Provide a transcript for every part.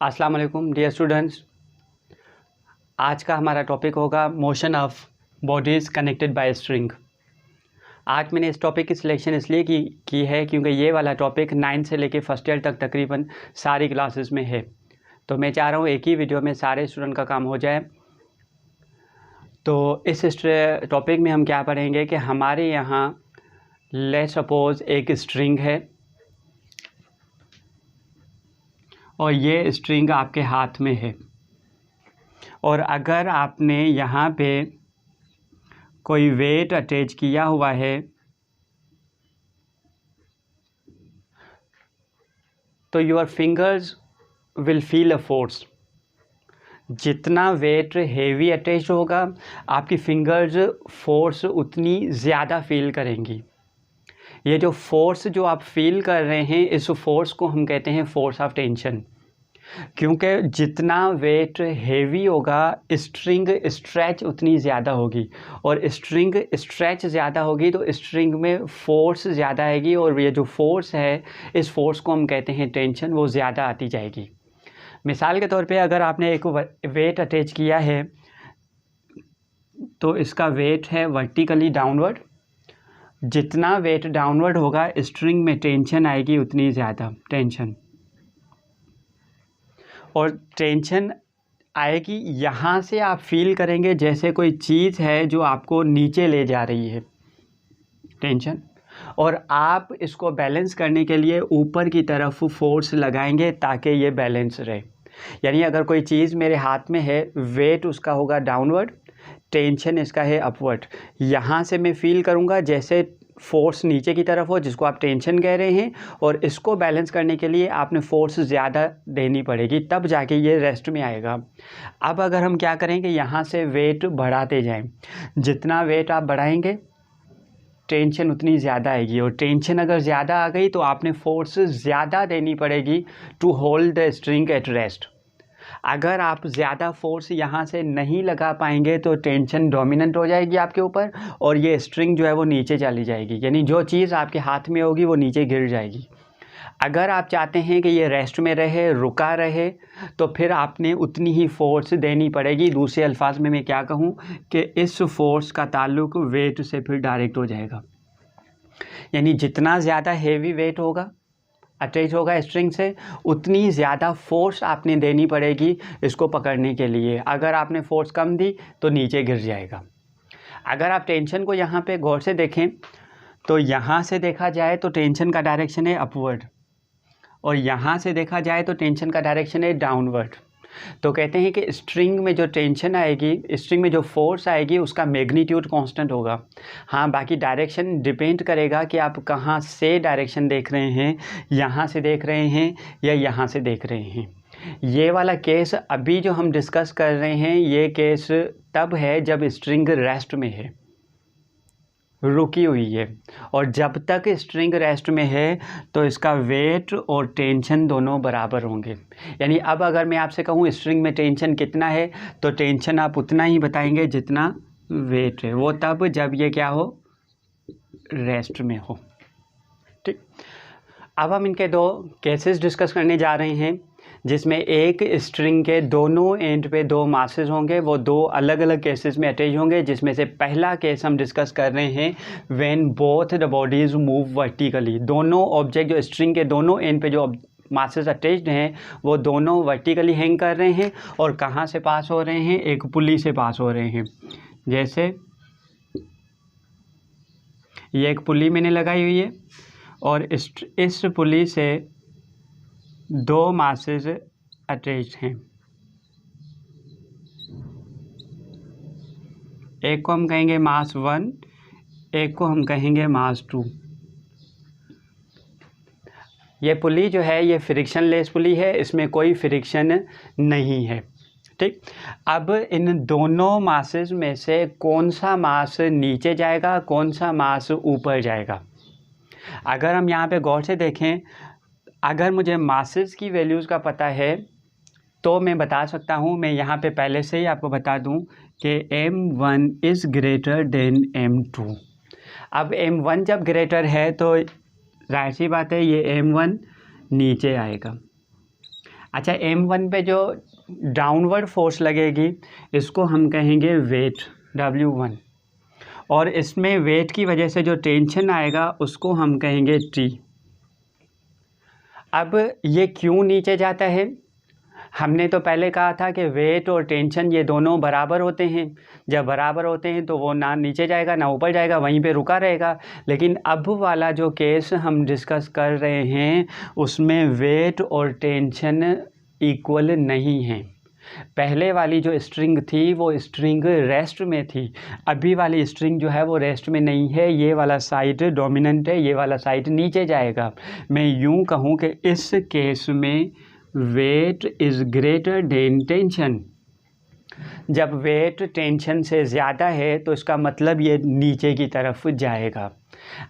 अस्सलाम वालेकुम dear students. आज का हमारा टॉपिक होगा motion of bodies connected by string. आज मैंने इस टॉपिक की सिलेक्शन इसलिए की है क्योंकि ये वाला टॉपिक 9 से लेके फर्स्ट ईयर तक तकरीबन सारी क्लासेस में है, तो मैं चाह रहा हूँ एक ही वीडियो में सारे स्टूडेंट का काम हो जाए। तो इस टॉपिक में हम क्या पढ़ेंगे कि हमारे यहाँ लेट्स सपोज एक स्ट्रिंग है और ये स्ट्रिंग आपके हाथ में है, और अगर आपने यहाँ पे कोई वेट अटैच किया हुआ है तो your fingers will feel a force. जितना वेट हेवी अटैच होगा आपकी फिंगर्स फोर्स उतनी ज़्यादा फील करेंगी। ये जो फोर्स जो आप फील कर रहे हैं इस फोर्स को हम कहते हैं फोर्स ऑफ टेंशन, क्योंकि जितना वेट हेवी होगा स्ट्रिंग स्ट्रेच उतनी ज़्यादा होगी, और स्ट्रिंग स्ट्रेच ज़्यादा होगी तो स्ट्रिंग में फोर्स ज़्यादा आएगी, और ये जो फोर्स है इस फोर्स को हम कहते हैं टेंशन, वो ज़्यादा आती जाएगी। मिसाल के तौर पे अगर आपने एक वेट अटैच किया है तो इसका वेट है वर्टिकली डाउनवर्ड। जितना वेट डाउनवर्ड होगा स्ट्रिंग में टेंशन आएगी उतनी ज़्यादा टेंशन, और टेंशन आएगी यहाँ से आप फील करेंगे जैसे कोई चीज़ है जो आपको नीचे ले जा रही है टेंशन, और आप इसको बैलेंस करने के लिए ऊपर की तरफ फोर्स लगाएंगे ताकि ये बैलेंस रहे। यानी अगर कोई चीज़ मेरे हाथ में है वेट उसका होगा डाउनवर्ड, टेंशन इसका है अपवर्ड। यहाँ से मैं फील करूँगा जैसे फोर्स नीचे की तरफ हो जिसको आप टेंशन कह रहे हैं, और इसको बैलेंस करने के लिए आपने फोर्स ज़्यादा देनी पड़ेगी तब जाके ये रेस्ट में आएगा। अब अगर हम क्या करेंगे यहाँ से वेट बढ़ाते जाएं, जितना वेट आप बढ़ाएंगे टेंशन उतनी ज़्यादा आएगी, और टेंशन अगर ज़्यादा आ गई तो आपने फोर्स ज़्यादा देनी पड़ेगी to hold the string at rest. अगर आप ज़्यादा फोर्स यहाँ से नहीं लगा पाएंगे तो टेंशन डोमिनेंट हो जाएगी आपके ऊपर, और ये स्ट्रिंग जो है वो नीचे चली जाएगी, यानी जो चीज़ आपके हाथ में होगी वो नीचे गिर जाएगी। अगर आप चाहते हैं कि ये रेस्ट में रहे, रुका रहे, तो फिर आपने उतनी ही फोर्स देनी पड़ेगी। दूसरे अल्फाज में मैं क्या कहूँ कि इस फोर्स का ताल्लुक वेट से फिर डायरेक्ट हो जाएगा, यानी जितना ज़्यादा हेवी वेट होगा अटैच होगा स्ट्रिंग से उतनी ज़्यादा फोर्स आपने देनी पड़ेगी इसको पकड़ने के लिए। अगर आपने फोर्स कम दी तो नीचे गिर जाएगा। अगर आप टेंशन को यहाँ पे गौर से देखें तो यहाँ से देखा जाए तो टेंशन का डायरेक्शन है अपवर्ड, और यहाँ से देखा जाए तो टेंशन का डायरेक्शन है डाउनवर्ड। तो कहते हैं कि स्ट्रिंग में जो टेंशन आएगी, स्ट्रिंग में जो फोर्स आएगी उसका मैग्नीट्यूड कांस्टेंट होगा। हाँ, बाकी डायरेक्शन डिपेंड करेगा कि आप कहाँ से डायरेक्शन देख रहे हैं, यहाँ से देख रहे हैं या यहाँ से देख रहे हैं। ये वाला केस अभी जो हम डिस्कस कर रहे हैं ये केस तब है जब स्ट्रिंग रेस्ट में है, रुकी हुई है, और जब तक स्ट्रिंग रेस्ट में है तो इसका वेट और टेंशन दोनों बराबर होंगे। यानी अब अगर मैं आपसे कहूँ स्ट्रिंग में टेंशन कितना है तो टेंशन आप उतना ही बताएंगे जितना वेट है, वो तब जब ये क्या हो, रेस्ट में हो। ठीक, अब हम इनके दो केसेस डिस्कस करने जा रहे हैं जिसमें एक स्ट्रिंग के दोनों एंड पे दो मासेस होंगे, वो दो अलग अलग केसेस में अटैच होंगे। जिसमें से पहला केस हम डिस्कस कर रहे हैं when both the bodies move vertically. दोनों ऑब्जेक्ट जो स्ट्रिंग के दोनों एंड पे जो मासेस अटैच्ड हैं वो दोनों वर्टिकली हैंग कर रहे हैं, और कहाँ से पास हो रहे हैं, एक पुली से पास हो रहे हैं। जैसे ये एक पुली मैंने लगाई हुई है और इस पुली से दो मासेस अटैच्ड हैं, एक को हम कहेंगे मास 1, एक को हम कहेंगे मास 2। ये पुली जो है ये फ्रिक्शन लेस पुली है, इसमें कोई फ्रिक्शन नहीं है। ठीक, अब इन दोनों मासेस में से कौन सा मास नीचे जाएगा, कौन सा मास ऊपर जाएगा। अगर हम यहाँ पे गौर से देखें, अगर मुझे मासेस की वैल्यूज़ का पता है तो मैं बता सकता हूँ, मैं यहाँ पे पहले से ही आपको बता दूँ कि m1 is greater then m2। अब m1 जब ग्रेटर है तो जाहिर सी बात है ये m1 नीचे आएगा। अच्छा, M1 पे जो डाउनवर्ड फोर्स लगेगी इसको हम कहेंगे वेट W1, और इसमें वेट की वजह से जो टेंशन आएगा उसको हम कहेंगे T। अब ये क्यों नीचे जाता है? हमने तो पहले कहा था कि वेट और टेंशन ये दोनों बराबर होते हैं। जब बराबर होते हैं तो वो ना नीचे जाएगा ना ऊपर जाएगा, वहीं पे रुका रहेगा। लेकिन अब वाला जो केस हम डिस्कस कर रहे हैं उसमें वेट और टेंशन इक्वल नहीं है। पहले वाली जो स्ट्रिंग थी वो स्ट्रिंग रेस्ट में थी, अभी वाली स्ट्रिंग जो है वो रेस्ट में नहीं है। ये वाला साइड डोमिनेंट है, ये वाला साइड नीचे जाएगा। मैं यूँ कहूँ कि इस केस में weight is greater than tension. जब वेट टेंशन से ज़्यादा है तो इसका मतलब ये नीचे की तरफ जाएगा।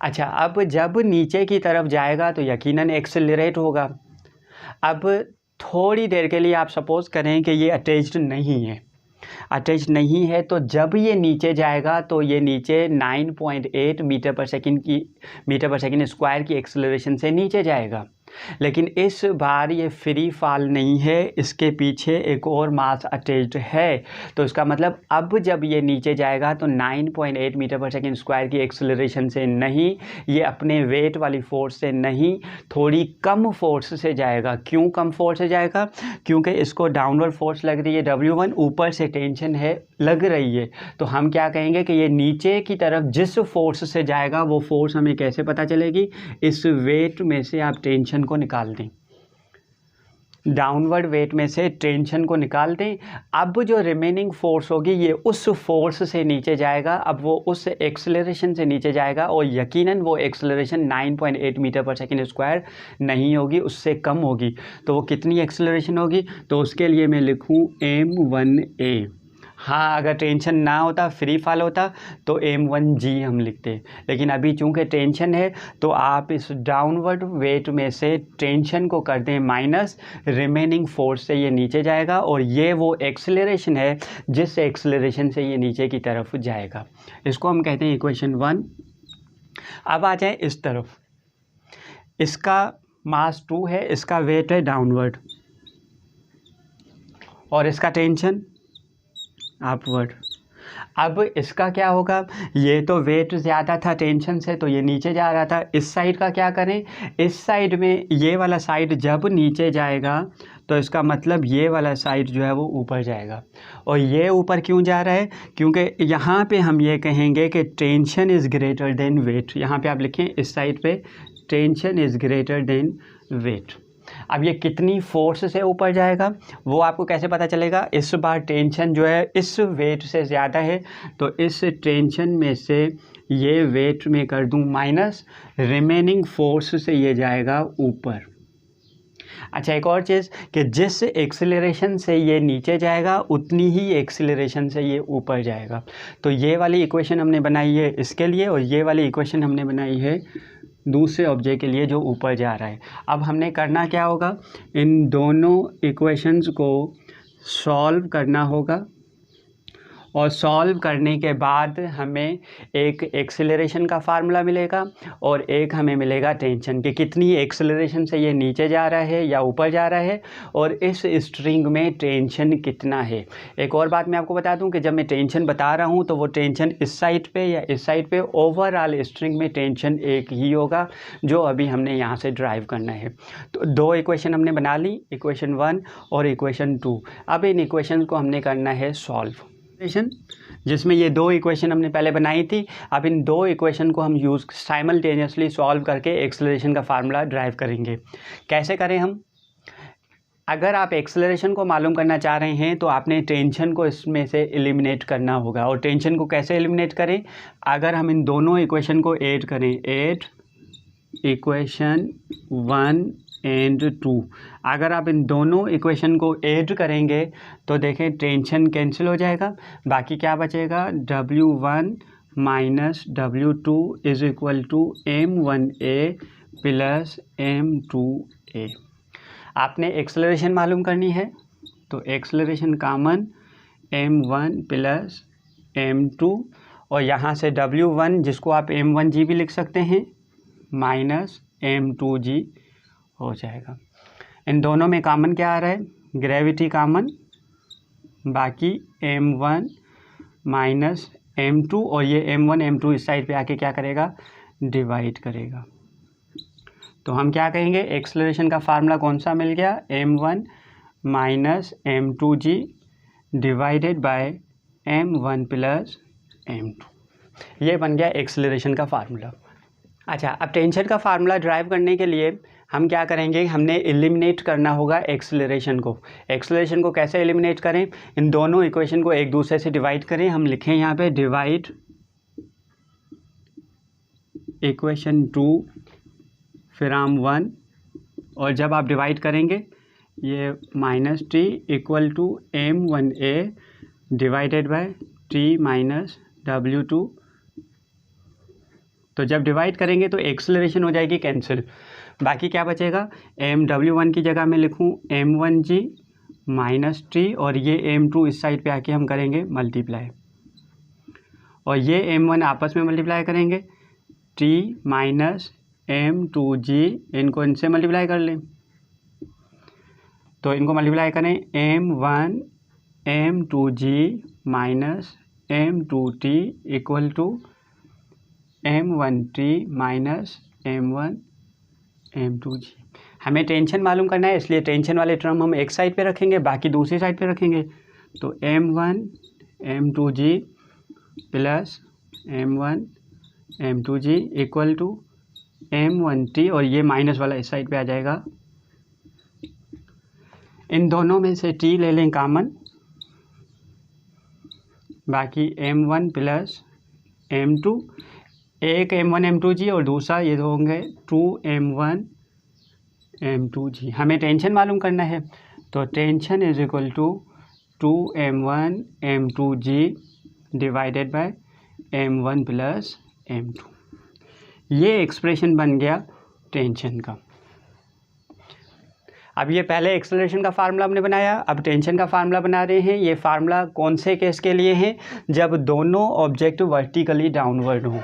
अच्छा, अब जब नीचे की तरफ जाएगा तो यकीनन एक्सेलरेट होगा। अब थोड़ी देर के लिए आप सपोज़ करें कि ये अटैच्ड नहीं है, अटैच नहीं है, तो जब ये नीचे जाएगा तो ये नीचे 9.8 मीटर पर सेकंड स्क्वायर की एक्सेलरेशन से नीचे जाएगा। लेकिन इस बार ये फ्री फॉल नहीं है, इसके पीछे एक और मास अटैच्ड है। तो इसका मतलब अब जब ये नीचे जाएगा तो 9.8 मीटर पर सेकंड स्क्वायर की एक्सेलरेशन से नहीं, ये अपने वेट वाली फोर्स से नहीं, थोड़ी कम फोर्स से जाएगा। क्यों कम फोर्स से जाएगा? क्योंकि इसको डाउनवर्ड फोर्स लग रही है W1, ऊपर से टेंशन है लग रही है। तो हम क्या कहेंगे कि ये नीचे की तरफ जिस फोर्स से जाएगा वो फोर्स हमें कैसे पता चलेगी? इस वेट में से आप टेंशन को निकाल दें, डाउनवर्ड वेट में से टेंशन को निकाल दें। अब जो रिमेनिंग फोर्स होगी ये उस फोर्स से नीचे जाएगा। अब वो उस एक्सेलरेशन से नीचे जाएगा और यकीनन वो एक्सेलरेशन 9.8 मीटर पर सेकंड स्क्वायर नहीं होगी, उससे कम होगी। तो वो कितनी एक्सेलरेशन होगी? तो उसके लिए मैं लिखूँ M1A। हाँ, अगर टेंशन ना होता, फ्री फॉल होता तो M1G हम लिखते, लेकिन अभी चूंकि टेंशन है तो आप इस डाउनवर्ड वेट में से टेंशन को कर दें माइनस, रिमेनिंग फोर्स से ये नीचे जाएगा और ये वो एक्सेलरेशन है जिस एक्सेलरेशन से ये नीचे की तरफ जाएगा। इसको हम कहते हैं इक्वेशन 1। अब आ जाए इस तरफ, इसका मास 2 है, इसका वेट है डाउनवर्ड और इसका टेंशन अपवर्ड। अब इसका क्या होगा? ये तो वेट ज़्यादा था टेंशन से तो ये नीचे जा रहा था। इस साइड का क्या करें? इस साइड में ये वाला साइड जब नीचे जाएगा तो इसका मतलब ये वाला साइड जो है वो ऊपर जाएगा। और ये ऊपर क्यों जा रहा है? क्योंकि यहाँ पे हम ये कहेंगे कि tension is greater than weight. यहाँ पे आप लिखें इस साइड पे tension is greater than weight. अब ये कितनी फोर्स से ऊपर जाएगा वो आपको कैसे पता चलेगा? इस बार टेंशन जो है इस वेट से ज़्यादा है तो इस टेंशन में से ये वेट में कर दूं माइनस, रिमेनिंग फोर्स से ये जाएगा ऊपर। अच्छा, एक और चीज़ कि जिस एक्सेलरेशन से ये नीचे जाएगा उतनी ही एक्सेलरेशन से ये ऊपर जाएगा। तो ये वाली इक्वेशन हमने बनाई है इसके लिए और ये वाली इक्वेशन हमने बनाई है दूसरे ऑब्जेक्ट के लिए जो ऊपर जा रहा है। अब हमने करना क्या होगा? इन दोनों इक्वेशंस को सॉल्व करना होगा और सॉल्व करने के बाद हमें एक एक्सेलरेशन का फार्मूला मिलेगा और एक हमें मिलेगा टेंशन कि कितनी एक्सेलरेशन से ये नीचे जा रहा है या ऊपर जा रहा है और इस स्ट्रिंग में टेंशन कितना है। एक और बात मैं आपको बता दूं कि जब मैं टेंशन बता रहा हूं तो वो टेंशन इस साइड पे या इस साइड पे, ओवरऑल स्ट्रिंग में टेंशन एक ही होगा जो अभी हमने यहाँ से ड्राइव करना है। तो दो इक्वेशन हमने बना ली, इक्वेशन 1 और इक्वेशन 2। अब इन इक्वेशन को हमने करना है सॉल्व, जिसमें ये दो इक्वेशन हमने पहले बनाई थी। अब इन दो इक्वेशन को हम यूज़ साइमल्टेनियसली सॉल्व करके एक्सेलरेशन का फार्मूला ड्राइव करेंगे। कैसे करें हम? अगर आप एक्सेलरेशन को मालूम करना चाह रहे हैं तो आपने टेंशन को इसमें से एलिमिनेट करना होगा। और टेंशन को कैसे एलिमिनेट करें? अगर हम इन दोनों इक्वेशन को ऐड करें, ऐड इक्वेशन 1 एंड 2, अगर आप इन दोनों इक्वेशन को ऐड करेंगे तो देखें टेंशन कैंसिल हो जाएगा, बाकी क्या बचेगा? W1 minus W2 is equal to M1A plus M2A। आपने एक्सेलरेशन मालूम करनी है तो acceleration common M1 plus M2 और यहाँ से W1 जिसको आप M1G भी लिख सकते हैं माइनस M2G हो जाएगा। इन दोनों में कॉमन क्या आ रहा है, ग्रेविटी कॉमन, बाकी m1 माइनस m2, और ये m1 m2 इस साइड पे आके क्या करेगा, डिवाइड करेगा। तो हम क्या कहेंगे, एक्सेलरेशन का फार्मूला कौन सा मिल गया, m1 minus m2g divided by m1 plus m2, ये बन गया एक्सेलरेशन का फार्मूला। अच्छा, अब टेंशन का फार्मूला ड्राइव करने के लिए हम क्या करेंगे, हमने एलिमिनेट करना होगा एक्सेलरेशन को। एक्सेलरेशन को कैसे एलिमिनेट करें, इन दोनों इक्वेशन को एक दूसरे से डिवाइड करें। हम लिखें यहाँ पे डिवाइड इक्वेशन 2 फ्रॉम 1, और जब आप डिवाइड करेंगे ये minus T equal to m1a divided by t minus w2। तो जब डिवाइड करेंगे तो एक्सेलरेशन हो जाएगी कैंसिल, बाकी क्या बचेगा, w1 की जगह मैं लिखूँ m1g माइनस टी, और ये m2 इस साइड पे आके हम करेंगे मल्टीप्लाई, और ये m1 आपस में मल्टीप्लाई करेंगे, t माइनस m2g, इनको इनसे मल्टीप्लाई कर लें, तो इनको मल्टीप्लाई करें m1 m2g minus m2t equal to m1t minus m1 m2g। हमें टेंशन मालूम करना है, इसलिए टेंशन वाले टर्म हम एक साइड पे रखेंगे, बाकी दूसरी साइड पे रखेंगे। तो m1 m2g plus m1 m2g equal to m1t, और ये माइनस वाला इस साइड पे आ जाएगा। इन दोनों में से t ले लें कॉमन, बाकी m1 प्लस m2, एक m1 m2g और दूसरा ये होंगे 2m1 m2g। हमें टेंशन मालूम करना है, तो tension is equal to 2m1 m2g divided by m1 plus m2। ये एक्सप्रेशन बन गया टेंशन का। अब ये पहले एक्सेलरेशन का फार्मूला हमने बनाया, अब टेंशन का फार्मूला बना रहे हैं। ये फार्मूला कौन से केस के लिए है, जब दोनों ऑब्जेक्ट वर्टिकली डाउनवर्ड हों,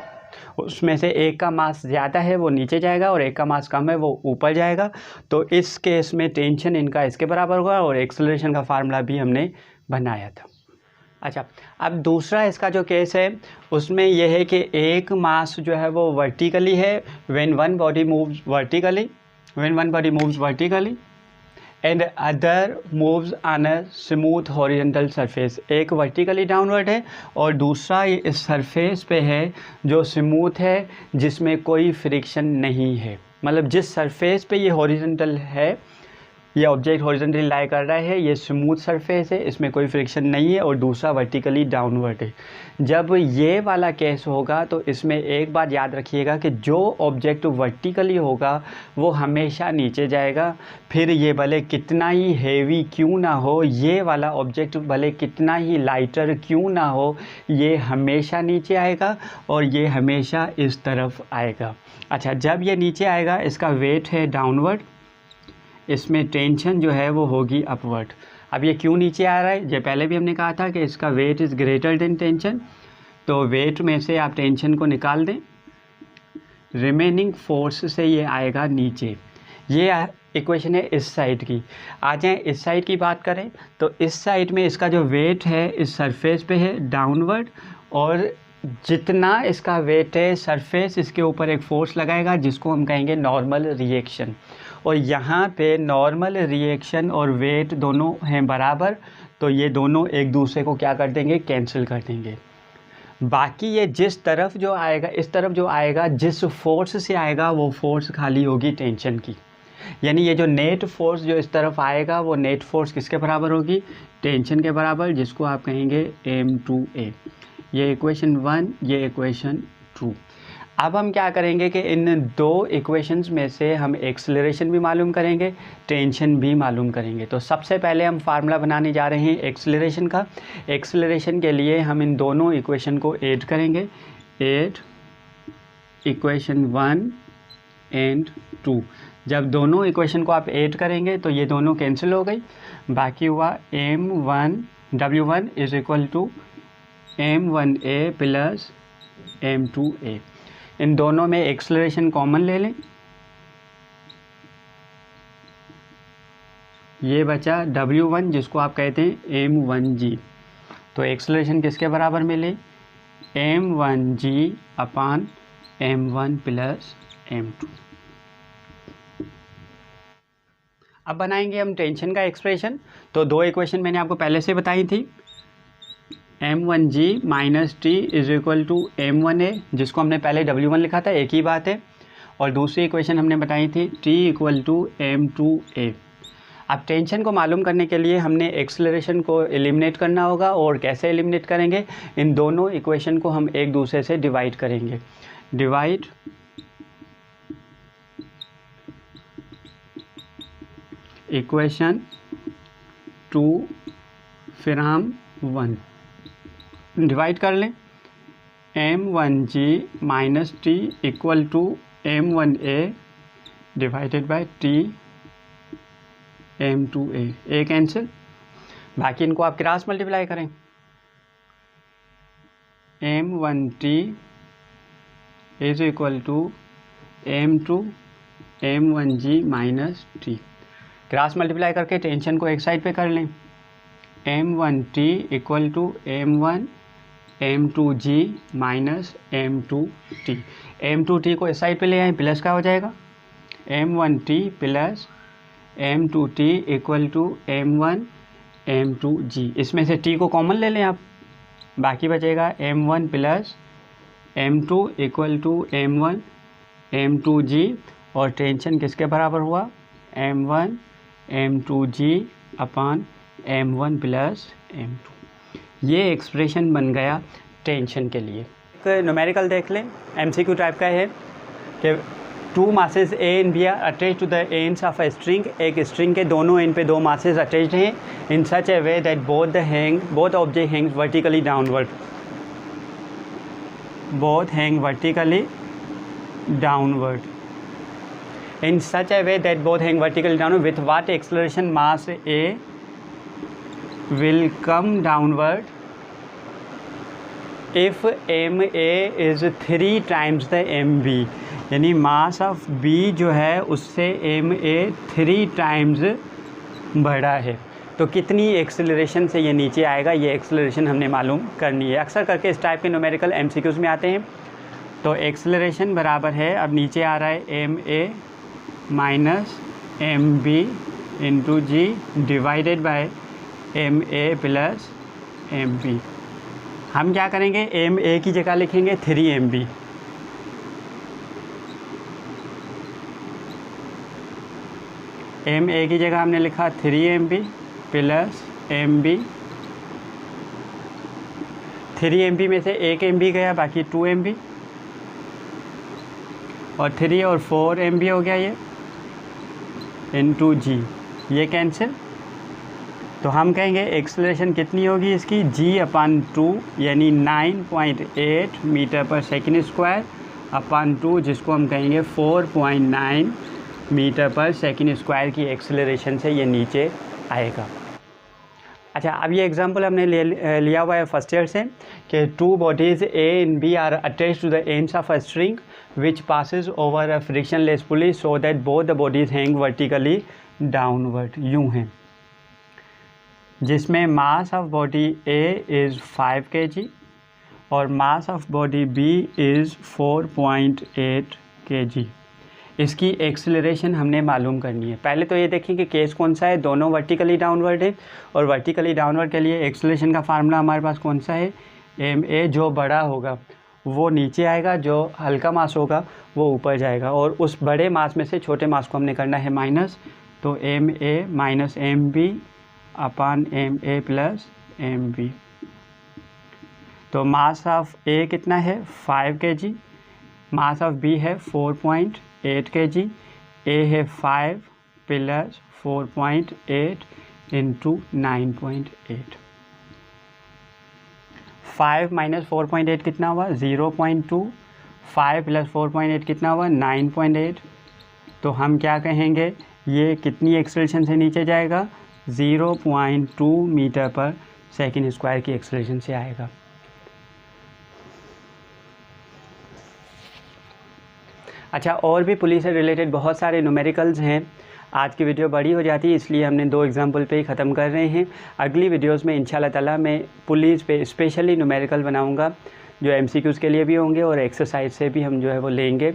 उसमें से एक का मास ज़्यादा है वो नीचे जाएगा और एक का मास कम है वो ऊपर जाएगा। तो इस केस में टेंशन इनका इसके बराबर होगा, और एक्सेलरेशन का फार्मूला भी हमने बनाया था। अच्छा, अब दूसरा इसका जो केस है उसमें यह है कि एक मास जो है वो वर्टिकली है, when one body moves vertically and other moves on a smooth horizontal surface. एक वर्टिकली डाउनवर्ड है और दूसरा ये इस सरफेस पे है जो स्मूथ है, जिसमें कोई फ्रिक्शन नहीं है। मतलब जिस सरफेस पे ये हॉरिजॉन्टल है, ये ऑब्जेक्ट हॉरिजॉन्टली लाई कर रहा है, ये स्मूथ सरफेस है, इसमें कोई फ्रिक्शन नहीं है, और दूसरा वर्टिकली डाउनवर्ड है। जब ये वाला केस होगा तो इसमें एक बात याद रखिएगा कि जो ऑब्जेक्ट वर्टिकली होगा वो हमेशा नीचे जाएगा, फिर ये भले कितना ही हेवी क्यों ना हो, ये वाला ऑब्जेक्ट भले कितना ही लाइटर क्यों ना हो, ये हमेशा नीचे आएगा और ये हमेशा इस तरफ आएगा। अच्छा, जब ये नीचे आएगा इसका वेट है डाउनवर्ड, इसमें टेंशन जो है वो होगी अपवर्ड। अब ये क्यों नीचे आ रहा है, ये पहले भी हमने कहा था कि इसका weight is greater than tension, तो वेट में से आप टेंशन को निकाल दें, रिमेनिंग फोर्स से ये आएगा नीचे। ये इक्वेशन है इस साइड की। आ जाएं इस साइड की बात करें तो इस साइड में इसका जो वेट है इस सरफेस पे है डाउनवर्ड, और जितना इसका वेट है सरफेस इसके ऊपर एक फोर्स लगाएगा जिसको हम कहेंगे नॉर्मल रिएक्शन, और यहाँ पे नॉर्मल रिएक्शन और वेट दोनों हैं बराबर, तो ये दोनों एक दूसरे को क्या कर देंगे, कैंसिल कर देंगे। बाकी ये जिस तरफ जो आएगा, इस तरफ जो आएगा, जिस फोर्स से आएगा वो फोर्स खाली होगी टेंशन की। यानी ये जो नेट फोर्स जो इस तरफ आएगा वो नेट फोर्स किसके बराबर होगी, टेंशन के बराबर, जिसको आप कहेंगे m2a। ये इक्वेशन 1, ये इक्वेशन 2। अब हम क्या करेंगे कि इन दो इक्वेशंस में से हम एक्सेलरेशन भी मालूम करेंगे, टेंशन भी मालूम करेंगे। तो सबसे पहले हम फार्मूला बनाने जा रहे हैं एक्सेलरेशन का। एक्सेलरेशन के लिए हम इन दोनों इक्वेशन को ऐड करेंगे, ऐड इक्वेशन 1 एंड 2। जब दोनों इक्वेशन को आप ऐड करेंगे तो ये दोनों कैंसिल हो गई, बाकी हुआ w1 is equal to m1a plus m2a। इन दोनों में एक्सेलरेशन कॉमन ले लें, ये बचा W1 जिसको आप कहते हैं m1g। तो एक्सेलरेशन किसके बराबर मिली, m1g अपान m1 प्लस m2। अब बनाएंगे हम टेंशन का एक्सप्रेशन। तो दो इक्वेशन मैंने आपको पहले से बताई थी, m1g minus T is equal to m1a, जिसको हमने पहले W1 लिखा था, एक ही बात है। और दूसरी इक्वेशन हमने बताई थी t इक्वल टू m2a। अब टेंशन को मालूम करने के लिए हमने एक्सेलरेशन को एलिमिनेट करना होगा, और कैसे एलिमिनेट करेंगे, इन दोनों इक्वेशन को हम एक दूसरे से डिवाइड करेंगे। डिवाइड इक्वेशन 2 फिर हम 1 डिवाइड कर लें। m1g minus T equal to m1a divided by t m2a, A cancel, बाकी इनको आप क्रॉस मल्टीप्लाई करें। m1t is equal to m2 m1g minus T, cross multiply करके टेंशन को एक साइड पे कर लें। m1t equal to m1 m2g minus m2t, m2t को इस साइड पे ले आए, प्लस का हो जाएगा m1t plus m2t equal to m1 m2g। इसमें से t को कॉमन ले लें आप, बाकी बचेगा m1 plus m2 equal to m1 m2g, और टेंशन किसके बराबर हुआ, m1 m2g अपान m1 प्लस m2। ये एक्सप्रेशन बन गया टेंशन के लिए। एक न्यूमेरिकल देख लें, MCQ टाइप का है कि two masses A and B are attach to the ends of a string. एक स्ट्रिंग के दोनों एंड पे दो मासेस अटैच्ड हैं in such a way that both object hangs vertically downward, both hang vertically downward, in such a way that both hang vertically downward, with what acceleration mass A will come downward if MA is 3 times the MB। यानी mass of B जो है उससे MA 3 times बड़ा है, तो कितनी acceleration से ये नीचे आएगा, ये एक्सेलरेशन हमने मालूम करनी है। अक्सर करके इस टाइप के न्यूमेरिकल MCQs में आते हैं। तो एक्सेलरेशन बराबर है, अब नीचे आ रहा है MA minus MB into G divided by MA plus MB। हम क्या करेंगे, MA की जगह लिखेंगे 3MB, MA की जगह हमने लिखा 3MB प्लस MB। 3MB में से 1MB गया, बाकी 2MB, और 3 और 4MB हो गया ये, इंटू जी, ये कैंसिल। तो हम कहेंगे एक्सेलरेशन कितनी होगी इसकी, g अपान 2 यानी 9.8 मीटर पर सेकेंड स्क्वायर अपान 2, जिसको हम कहेंगे 4.9 मीटर पर सेकेंड स्क्वायर की एक्सेलरेशन से ये नीचे आएगा। अच्छा, अब ये एग्जांपल हमने लिया हुआ है फर्स्ट ईयर से कि two bodies A and B are attached to the ends of a string which passes over a frictionless pulley so that both the bodies hang vertically downward, यूँ हैं, जिसमें mass of body A is 5 kg और mass of body B is 4.8 kg। इसकी acceleration हमने मालूम करनी है। पहले तो ये देखें कि केस कौन सा है, दोनों वर्टिकली डाउनवर्ड है, और वर्टिकली डाउनवर्ड के लिए एक्सेलरेशन का फार्मूला हमारे पास कौन सा है, MA जो बड़ा होगा वो नीचे आएगा, जो हल्का मास होगा वो ऊपर जाएगा, और उस बड़े मास में से छोटे मास को हमने करना है माइनस। तो MA माइनस MB अपान MA प्लस MB। तो मास ऑफ A कितना है 5 kg, मास ऑफ B है 4.8 kg, A है 5 प्लस 4.8 इंटू 9.8। 5 माइनस 4.8 कितना हुआ 0.2, 5 प्लस 4.8 कितना हुआ 9.8। तो हम क्या कहेंगे, ये कितनी एक्सेलरेशन से नीचे जाएगा, 0.2 मीटर पर सेकेंड स्क्वायर की एक्सेलरेशन से आएगा। अच्छा, और भी पुलिस से रिलेटेड बहुत सारे न्यूमेरिकल्स हैं, आज की वीडियो बड़ी हो जाती है, इसलिए हमने 2 एग्जाम्पल पे ही ख़त्म कर रहे हैं। अगली वीडियोस में इंशाल्लाह ताला मैं पुलिस पे स्पेशली न्यूमेरिकल बनाऊंगा, जो MCQs के लिए भी होंगे और एक्सरसाइज से भी हम जो है वो लेंगे।